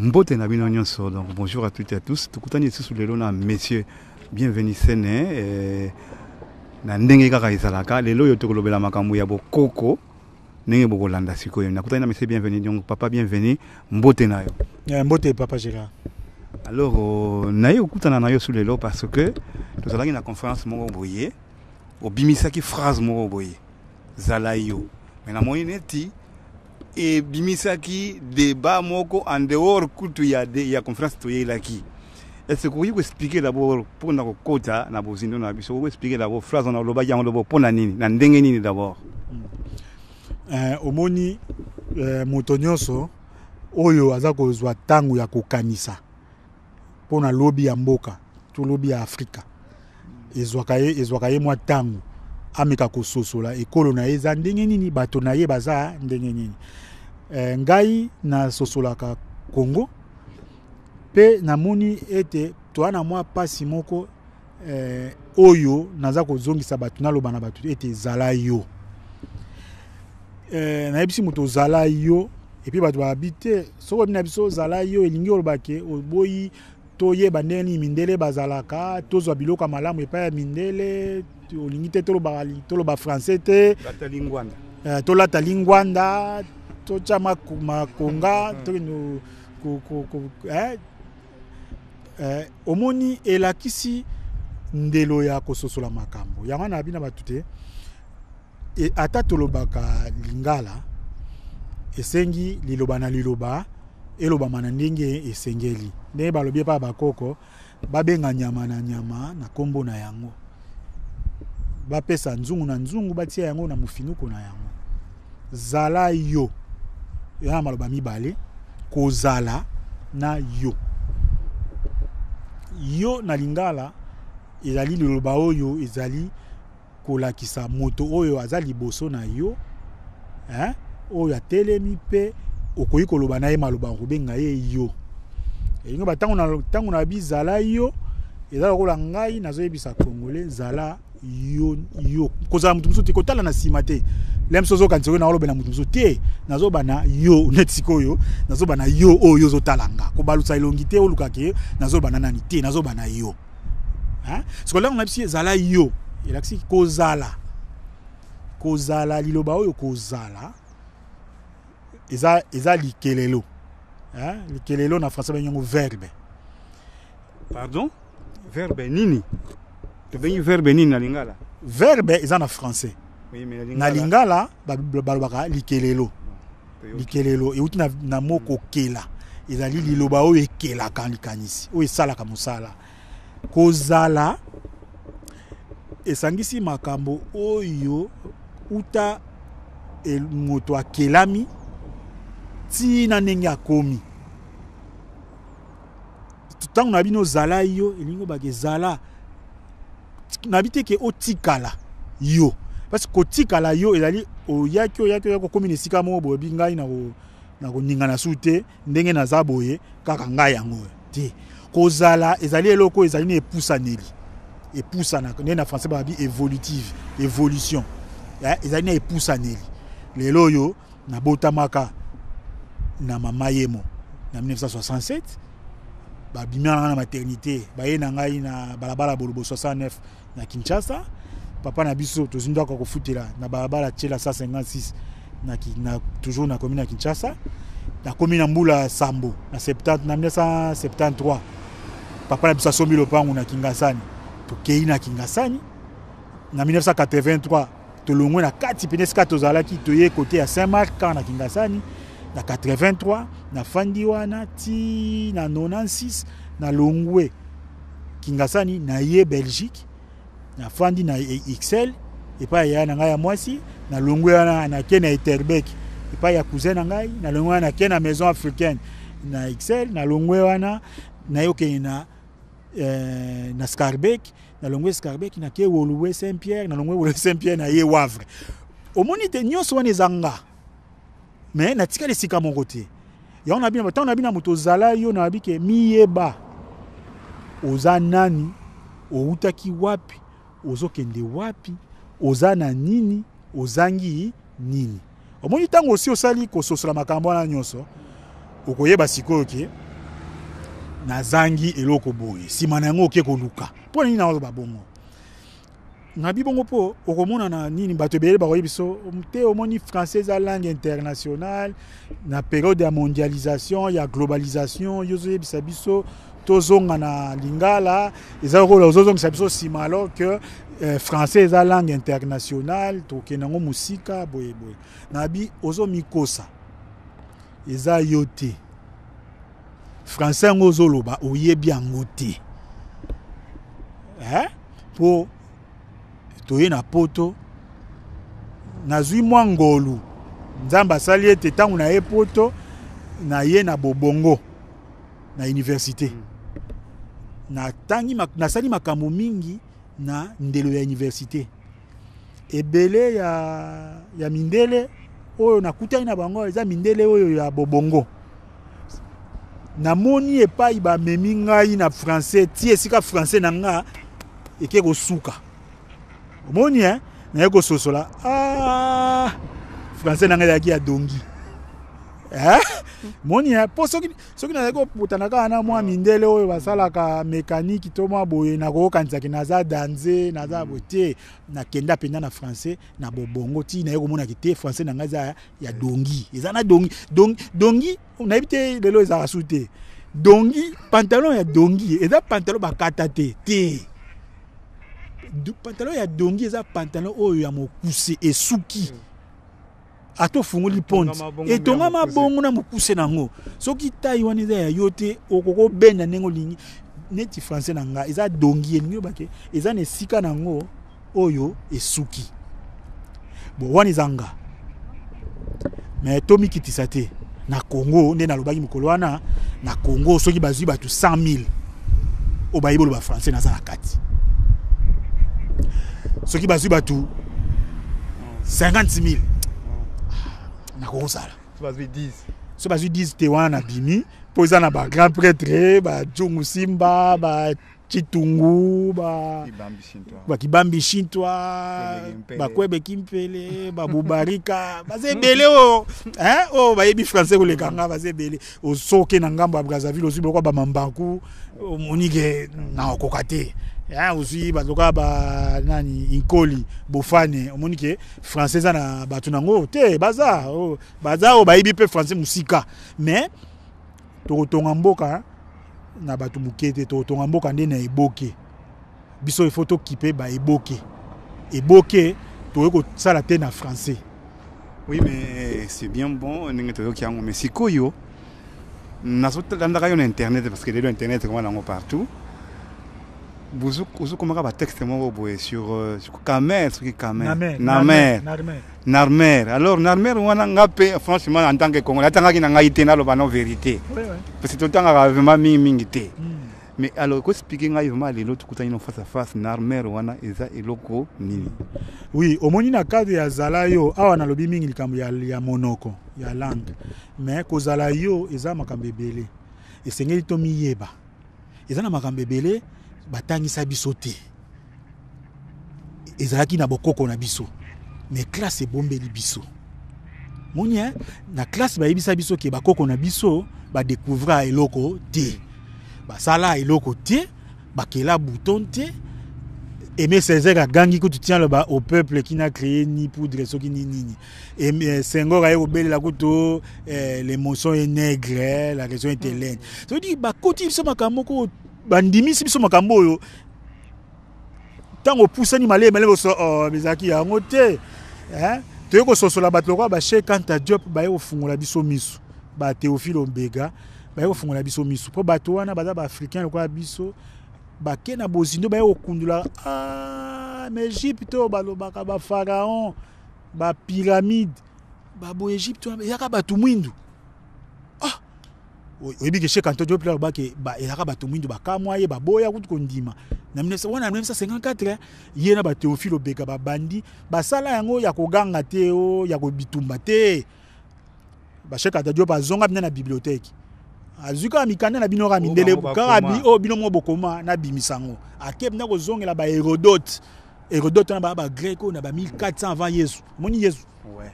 Mbote na bino nyonso. Donc bonjour à toutes et à tous. Tukutani sous le lona messieurs. Bienvenue Sene. Na ndenge kaka ezalaka lelo yo tokolobela makambo ya bokoko ndenge bokolanda sikoyo. Nakutani na messieurs bienvenue. Donc papa bienvenue. Mbote na yo. Mbote papa Gérard. Alors naye okutana na yo sous le lo parce que tozalaki na conférence moko boye obimisaki phrase moko boye zala yo. Mais na moyi neti et bimisaki débat moko en dehors kutu ya conférence toyelaki. Est-ce que vous pouvez expliquer d'abord pour na kota na bozindo na biso vous expliquer d'abord phrase na loba ya lobo pona nini na ndenge nini d'abord. Omoni moto nyonso oyo aza kozwa tangu ya kokanisa pona lobi ya mboka to lobi ya Afrika ezwaka ye mwa tangu ameka kososola ekolo na eza ndenge nini bato na ye baza ndenge nini. Ngai na sosolaka Congo pe namoni ete toana mwa pasi moko oyo naza kozongisa bato naloba na bato ete zala yo. Nayebisi moto zala yo epi bato babite soko bina biso zala yo elingi olobake oboyi toyeba ndeni mindele bazalaka tozwa biloko malamu epa ya mindele olingi te toloba français te tolata lingwanda tocha makonga omoni elakisi ndelo ya kososola makambo yango na bina batu te ata tolobaka lingala esengi liloba na liloba eloba mana ndenge esengeli ndenge balobi pa bakoko babenga nyama na nyama na kombo na yango bapesa nzungu na nzungu batia yango na mufinuko na yango. Zala yo ya maloba mibale kozala na yo yo na lingala ezali liloba oyo ezali kolakisa moto oyo aza liboso na yo oyo atelemi pe okoyi koloba na ye maloba kobenga ye yo elingo batango na bizala yo ezala lokola ngai nazoyebisa congolais zala yo kozala mutu mususu te kotala na sima te lem sozo kanzoko na oloba na mutu mususu te nazoba na yo netiko yo nazoba na yo oyo zotalanga kobalusa elongi te olukake nazoba na nani te nazoba na yo sikolango na bisi zala yo elakisi kozala liloba oyo kozala eza likelelo likelelo na français benyango verbe. Pardon? Verbe nini? To benyi verbe nini na lingala? Verbe eza na français. Oui, mais na lingala balobaka likelelo. Likelelo euti na moko kela. Ezali liloba oyo ekelaka likanisi. Oyo esalaka mosala. Kozala esangisi makambo oyo uta moto akelami tina ndenge akomi. Tango na bino zala yo elingo bake zala nabite ke otikala yo parce que otikala yo ezali oyaki komi nesika mo bobi ngai na koninga na sute ndenge na zaboye kaka ngai yango te kozala ezali eloko ezali na epusana ne na français babi évolution ezali na epusaneli lelo yo na botamaka na mama yemo na 1967 babimia na maternité baye na ngai na balabala bolobo 69 na Kinshasa papa na biso tozinda ko kofutela na balabala tshela 156 na toujours na commune ya Kinshasa na commune mbula Sambo na 1973 papa na biso sombi lopango na Kingasani tokei na Kingasani na 1983 tolongwe na kati peneska tozalaki toye côté ya Saint-Marc na Kingasani na 83 na fandi wana ti na 96 na longwe Kingasani na ye Belgique na fandi na XL et pas ya na ngai ya mwasi na longwe wana na kena Eterbeek et pas ya cousin na ngai na longwe wana kena maison africaine na XL na longwe wana na yoke na Scarbeck na longwe Scarbeck na ke Woluwe Saint-Pierre na longwe Woluwe Saint-Pierre na ye Wavre omoni te nyonso wana ezanga mais na tika lesika moko te ya on a bina moto zala yo na bike miyeba oza nani outaki wapi ozokende wapi oza na nini ozangi nini omoni tango osi osali kososola makambo wana nyonso okoyeba sikoyo ke nazangi eloko boye sima na yango oke koluka mpo nini naozo babongo nabi bongo po okomona na nini bato ebele bakoyi biso te omoni français eza langue internationale na période ya mondialisation ya globalisation yo ozoyebisa biso tozonga na lingala eza lokola ozozongisa biso nsima alors que français eza langue internationale tokende yango mosika boyeboye nabi ozomikosa eza yo te français yango ozoloba oyebi yango te po toye na poto nazwi mwa ngolu nzambe asali ete ntango na ye poto na ye na bobongo na université nasali makambo mingi na ndelo ya université ebele ya mindele oyo nakutani na bango eza mindele oyo ya bobongo namoni epai bamemi ngai na français ti esika français na nga eke kosuka omoni naye kososola français na ngai ezalaki ya dongi moni po soki nazali koputana kaka na mwa mindele oyo basalaka mécanique to mwa boye nakoyokanisaki naza danse naza boye te nakenda mpenza na français na bobongo ti naye komonaki te français na ngai eza ya dongi eza na dongi nayebi te lelo ezalaka su te dongi pantalon ya dongi eza pantalon bakata te pantalon ya dongi eza pantalon oyo ya mokuse esuki ato fungoli ponte etonga mabongo na mokuse nango soki tai wana eza ya yo te okoko benda ndenge olingi neti français na nga eza dongi elingi obake eza na esika nango oyo esuki bo wana ezanga me tomikitisa te na Congo nde nalobaki mokolo wana na Congo soki bazwi bato 100,000 oyo bayebi oloba français naza na kati soki bazwi bato 50,000 nakosala so bazwi 10 te wana bimi mpo eza na bagrand prêtre bajungu simba bachitungu bakibambi shintwa bakwebe kimpele babubarika baza ebele oyo bayebi français koleka nga baza ebele osoke na ngambo ya Brazzaville ozwi biloko bamambaku omonike na okoka te aussi bazoka nani inkoli bofane omoni ke français eza na bato nango te baza oyo bayebi mpe français musika mais tokotonga mboka na bato moke te tokotonga mboka nde na eboke biso ifo tokipe baeboke tokoki kosala te na français. Oui, mais c'est bien bon mais sikoyo nazolandaka yo na internet parce que lelo internet komona nango partout. Vous comment va texte sur Kamer, Narmer. Alors Narmer on a franchement en tant que Congolais attends qu'il n'a été na lo bano vérité. Parce que tout le temps vraiment mingité. Mais alors quoi expliquer ngai vraiment les autres kutani face à face Narmer wana eza eloko nini. Oui, omoni na cadre ya zala yo awa na lobi mingi likambo ya monoko ya langue. Mais ko zala yo eza makambo ebele. Esengeli to miyeba. Eza na makambo ebele batangisa biso te ezalaki na bokoko na biso mais classe ebombeli biso moni na classe bayebisa biso ke bakoko na biso badécouvrir eloko te basala eloko te bakela bouton te Aimé Césaire a gangi que tu tiens le bas au peuple qui n'a créé ni poudre soki ni nini et Senghor a obéi la couteau l'émotion est nègre la raison est hélène ça veut dire ba koti biso makambo ko bandimi biso makambo yo tango poussani malé so bizaki ya ngote te ko sosola batloko ba Cheikh Anta Diop ba yo fungola biso misu ba Théophile Ombega ba yo fungola biso misu po bato wana baza ba africain ko biso ba kena bozindo ba yo kundula mais Égypte balobaka ba pharaon ba pyramide ba bo Égypte yaka batu mwindu oyebi ke Cheikh Anta Diop ba ke ba yaka batu mwindu ba kamwa ye ba boya kutu kondima na 1954 ye na ba Théophile Ombega ba bandi ba sala yango ya koganga te o ya ko bitumba te ba Cheikh Anta Diop azonga bina na bibliothèque azuka mikanda na bino mindele kaka bino mo bokoma na bimisango akeb na kozongela ba Hérodote na ba grec na ba 1400 avant Yesu moni Yesu ouais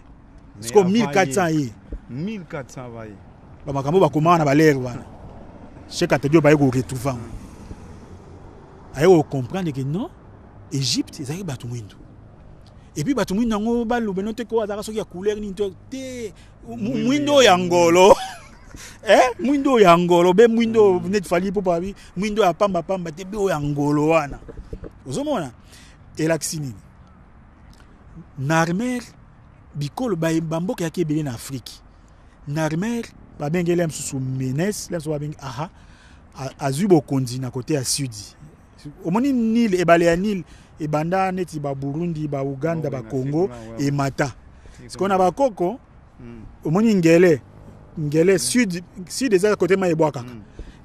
c'est comme 1400 ye 1400 va ye ba makambo bakoma na ba lere wana Cheikh Anta Diop baye ko retrouver. Ayo comprendre que non, Égypte ezali bato mwindo. Et puis bato mwindo ngo balobe no te ko azaka soki ya couleur ni te mwindo ya ngolo. Mwindo ya ngolo be mwindo net fali po pabi mwindo ya pamba te be ya ngolo wana. Ozomona elaksini. Narmer bikolo bamboka ya kebele na Afrique. Narmer babengele msusu menes, lemso babengi aha azubo kondi na côté ya sudi. Omoni Nil ebale ya Nil ebanda neti ba Burundi, ba Uganda, ba Congo et Mata. Sikona ba koko omoni ngele sud eza côté ma ebwaka.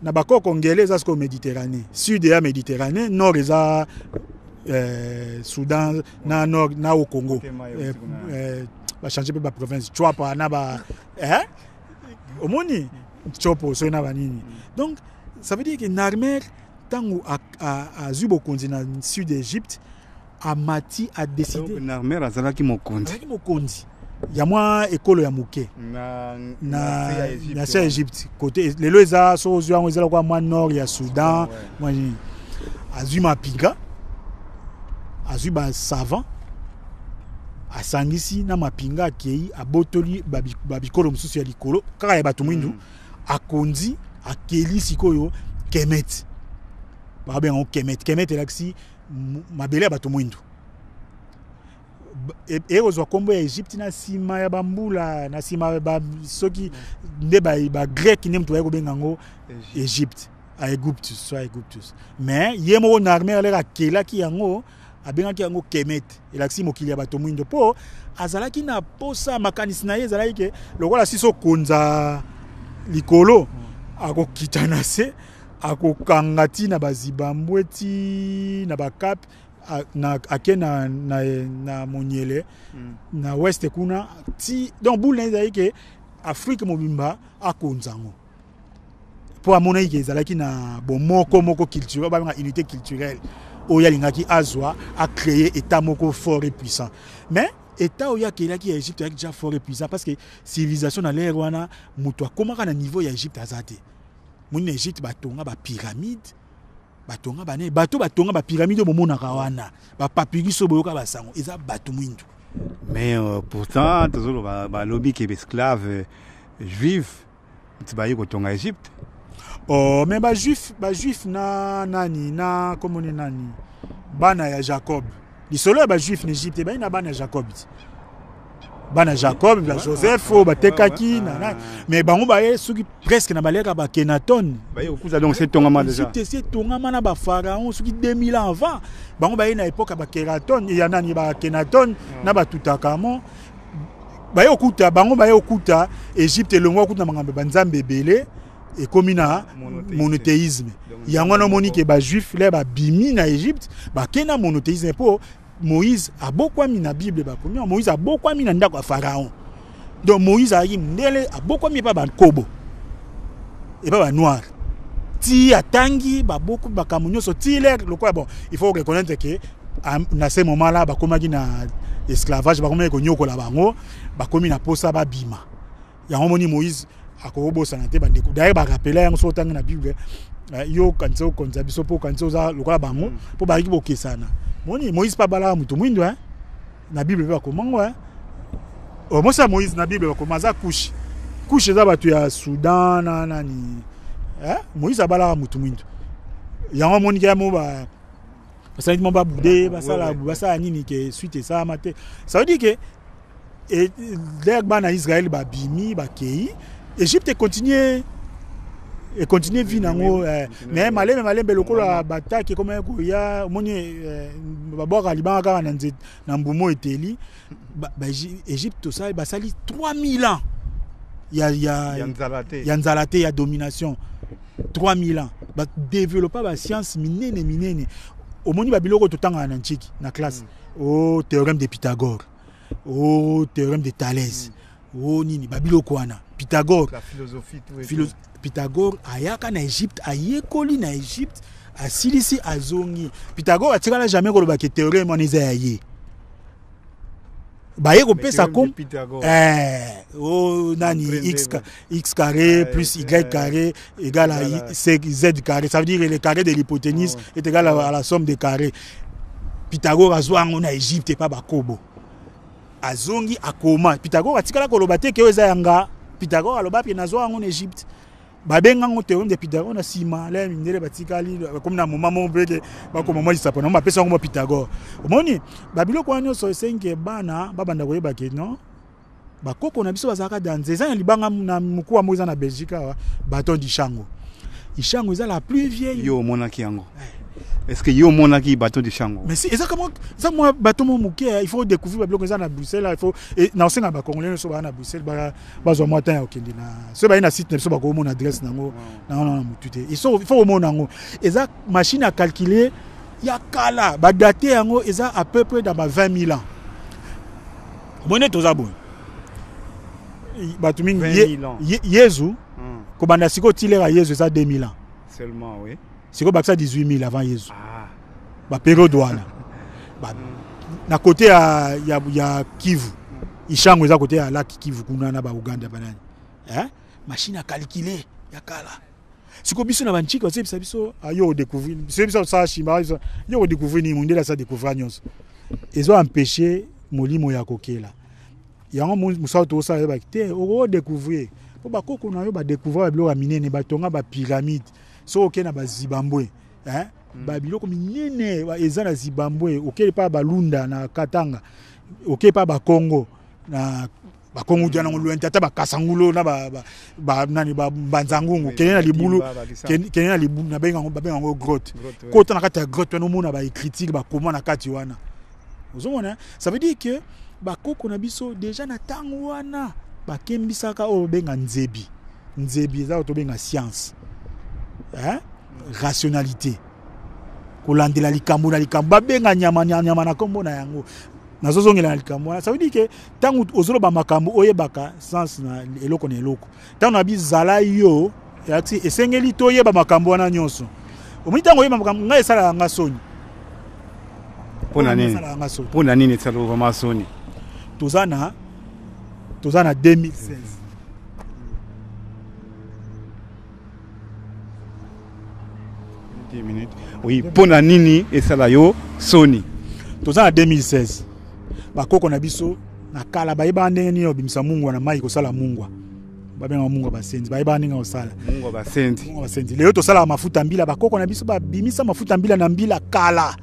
Na ba koko ngele eza sko Méditerranée. Sud ya Méditerranée, nord eza Soudan na nord na au Congo. Ba changer ba province Chouapa na ba omoni Chopo so na banini. Donc ça veut dire que Narmer tangu a zubo kondi na sud d'Égypte a mati a décidé Narmer azalaki mokondi ya mwa ekolo ya muke na Égypte côté lelo eza so zwango ezala kwa mwa nord ya Soudan moi azui mapinga azui ba savant asangisi na mapinga akei abotoli babikolo mususu ya likolo kaka ya bato mwindu akondi akeli sikoyo Kemet. Kemet elaksi mabele ya bato mwindu. Et ozwa kombo ya Égypte na sima ya bambula na sima ba soki nde ba grec ne mtu ya ko bengango Égypte a Aegyptus. Mais yemo Narmer lera kelaki yango abengaki yango Kemet elaksi mokili ya bato mwindo po azalaki na posa makanisi na ye ezalaki ke lokola siso konza likolo akokita na se akokangati na bazibambweti na bakap na ake na monyele na west kuna ti donc boule ezali ke Afrique mobimba akonzango po amona ike ezalaki na bomoko moko culturel ba nga unité culturelle oya lingaki azwa a créer état moko fort et puissant. Mais état oya kelaki ya Égypte déjà fort et puissant parce que civilisation na l'ère wana muto akomaka na niveau ya Égypte azate. Mon Égypte batonga ba pyramide batonga bane bato batonga ba pyramide bomona kawana ba papyrus boyoka basango eza bato mwindu. Mais pourtant toujours ba lobby qui est esclave juif tibaye kotonga Égypte. Oh mais ba juif na nani na komone nani bana ya Jacob lisolo ba juif na Égypte ba ina bana ya Jacob bana Jacob ba Joseph ba tekaki na mais bango ba soki presque na baleka ba Kenaton ba okuza donc c'est tongama déjà c'est tongama na ba pharaon soki 2000 ans avant bango ba na époque ba Kenaton ya nani ba Kenaton na ba Tutankhamon ba okuta bango ba okuta Égypte longo okuta mangambe banzambe belé et comme na monothéisme yango na moni ke ba juif le ba bimi na Égypte ba kena monothéisme po Moïse a beaucoup mis na Bible ba premier Moïse a beaucoup mis na ndako pharaon donc Moïse a dit ndele a beaucoup mis pas ba kobo et pas ba noir ti atangi ba beaucoup ba kamunyo so ti le quoi bon il faut reconnaître que na ce moment là ba komaki na esclavage ba komaki ko nyokola bango ba komi na posa ba bima yango moni Moïse akobo sanate ba ndeko d'ailleurs ba rappeler yango so tanga na Bible yo kanzo konza biso po kanzo za lokola bango po ba rikibo kesana moni Moïse pa bala mutu mwindo na Bible ba komango o mosa Moïse na Bible ba komaza couche za batu ya Soudan na nani Moïse abala mutu mwindo yango moni ke mo ba parce que mo ba boudé ba sala nini ke suite ça maté ça veut dire que et les bana Israël ba bimi ba kei Égypte continue vie nango mais malembe lokola bataki comme ko ya moni babora libanga na mbumo eteli Égypte ça ba sali 3000 ans ya nzalate ya domination 3000 ans ba développer ba science minene omoni ba biloko totanga na nchiki na classe au théorème de Pythagore au théorème de Thalès au nini ba biloko wana Pythagore la philosophie Pythagore ayaka na Égypte ayekoli na Égypte asilisi azongi Pythagore atikala jamais koloba ke théorème on eza yaye baye ko pesa comme Pythagore. oh nani x carré plus y carré égale à z carré, ça veut dire le carré de l'hypoténuse est égal à la somme des carrés. Pythagore azwa ngo na Égypte pas bakobo azongi akoma Pythagore atikala koloba te ke eza yanga Pythagore aloba pe nazwa ngo na Égypte babenga ngo théorème de Pythagore na sima la mindele batikali comme na moment mon beke bakoma moi ça pona mapesa ngo Pythagore omoni babilo kwa nyo so senke bana babanda koyeba ke non bakoko na biso bazaka danze eza libanga na mukuwa moza na Belgique baton di Chango Ishango eza la plus vieille yo monaki yango. Est-ce que yo monaki bateau de Chango? Mais c'est exactement ça moi bateau mon mouké il faut découvrir babilo ko eza na Bruxelles il faut na osenga ba congolais so ba na Bruxelles ba zo motin okende na so ba ina site so ba ko mon adresse nango na mutute il faut mon nango eza machine à calculer ya kala ba dater yango eza à peu près dans 20 000 ans moné toza bon batu mingi Yezu ko banda siko tilera Yezu eza 2000 ans seulement. Oui, c'est comme ça 18 000 avant Jésus. Ah. Période wana. Na côté ya Kivu. Ishango eza côté ya lac Kivu kuna na ba Uganda banani. Machine à calculer ya kala. Siko biso na banchika c'est biso ayo découvrir. C'est biso ça chimba yo découvrir ni monde la ça découvrir nyonso. Ils ont empêché molimo ya kokela. Yango musa to ça ba te o découvrir. Po ba koko na yo ba découvrir ba bilo ya minene ba tonga ba pyramide. So ok na ba Zimbabwe ba biloko minene eza na Zimbabwe ok pa balunda na Katanga ok pa ba Congo na ba Congo jana ngulu ntata ba Kasangulo na ba nani ba Banzangungu kenena libulu kenena libulu na benga ngo grotte kota na kata grotte no mona ba critique ba comment na kati wana ozomona ça veut dire que ba koko na biso déjà na tango wana ba kembisaka o benga nzebi za to benga science rationalité kolandela likambo na likambo babenga nyama na kombo na yango nazozongela na likambo ça veut dire que tangu ozoloba makambo oyebaka sens na eloko na eloko tangu na bizala yo yati esengeli to yeba makambo na nyonso omoni tango oyeba makambo ngai esala nga soni pona nini esala vraiment soni tozana 2016 minutes. Oui, pona nini et sala yo soni. Toza en 2016. Ba koko na biso na kala ba iba ndenge ni obimisa Mungu na mai ko sala Mungu. Ba benga Mungu ba senzi. Ba iba ndenge osala. Mungu ba senzi. Mungu ba senzi. Leo to sala mafuta mbila ba koko na biso ba bimisa mafuta mbila na mbila kala.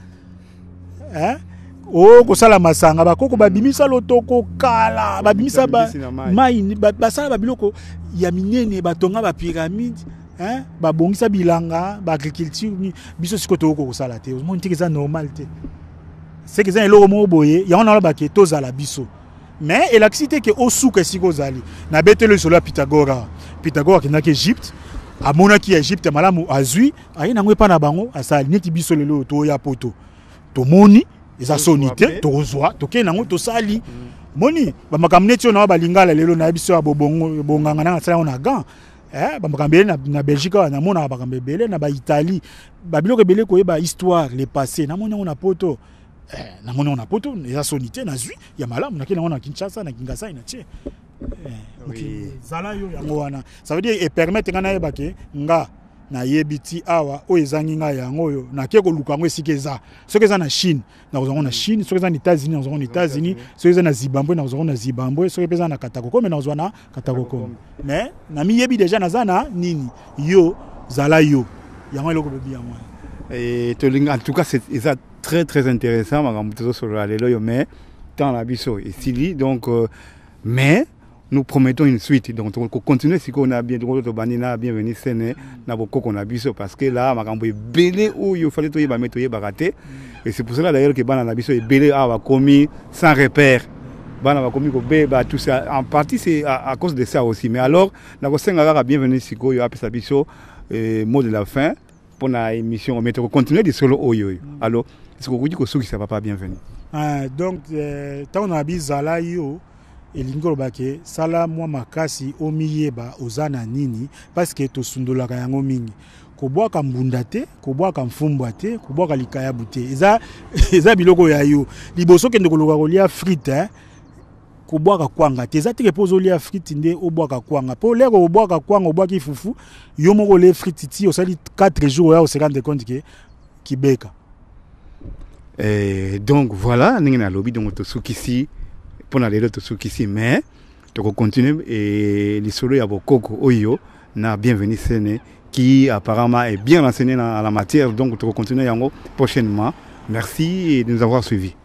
O ko sala masanga ba koko ba bimisa lotoko kala. Ba bimisa ba mai ba sala ba biloko ya minene ba tonga ba pyramide. Ba bongisa bilanga ba agriculture biso sikoto ko sala te mo ntiki za normal te c'est que ça eloko mo boye ya ona ba ke tozala biso mais elacité que osuka siko zali na betelo solo Pythagore kina ke Égypte amona ki Égypte malamu azui ayi na ngwe pa na bango asali neti biso lelo to ya poto to moni eza sonité to ozwa to ke nango to sali moni ba makamneti ona ba lingala lelo na biso ya bobongo bonganga na sala ona gan bambakambele na Belgique na mona bakambele na ba Italie ba biloko belé ko yeba histoire le passé na mona na poto na mona na poto ya sonité na zui ya malamu na kina na Kinshasa na Kingasai na tie zala yo ya ngwana ça veut dire et permettre ngana yeba ke nga na yebiti awa o ezangi nga yango yo na ke ko lukango esikeza soki eza na Chine na ozango na Chine soki eza na États-Unis na ozango na États-Unis soki eza na Zimbabwe na ozango na Zimbabwe soki eza na Katakoko mais na ozwa na Katakoko mais na mi yebi déjà na zana nini yo zala yo yango eloko bebi yango et en tout cas c'est très très intéressant makambo tozo solo lelo yo mais tant la biso et Sili donc mais nous promettons une suite donc on continue si on a bien droit de banina bienvenue scène na boko qu'on a biso parce que là makambo est belé ou il fallait toyer ba metoyer baraté et c'est pour cela d'ailleurs que bana na biso est belé a commis sans repère bana va commis ko beba tout ça en partie c'est à cause de ça aussi mais alors na ko senga bienvenue si ko yo apesa biso mot de la fin pour la émission mais on continue de solo oyo alors est-ce que vous dites que ceux qui ça va pas bienvenue donc tant on a bizala yo elingolo bake sala mwa makasi omiyeba ozana nini parce que to sundolaka yango mingi kobwaka mbunda te kobwaka mfumbwa te kobwaka likayabu te eza biloko ya yo liboso kende koloka kolia frite kobwaka kwanga te eza teke mpo ozolia frite nde obwaka kwanga mpo lero obwaka kwanga obwaki fufu yo moko olie frite ti osali 4 jours oya ose rendre compte ke kibeka. Donc voilà ndenge nalobi donc tosukisi mpona lelo tosukisi mais tokocontinue lisolo ya bokoko oyo na Bienvenue Sene qui apparemment est bien renseigné dans la matière, donc on continue prochainement. Merci de nous avoir suivis.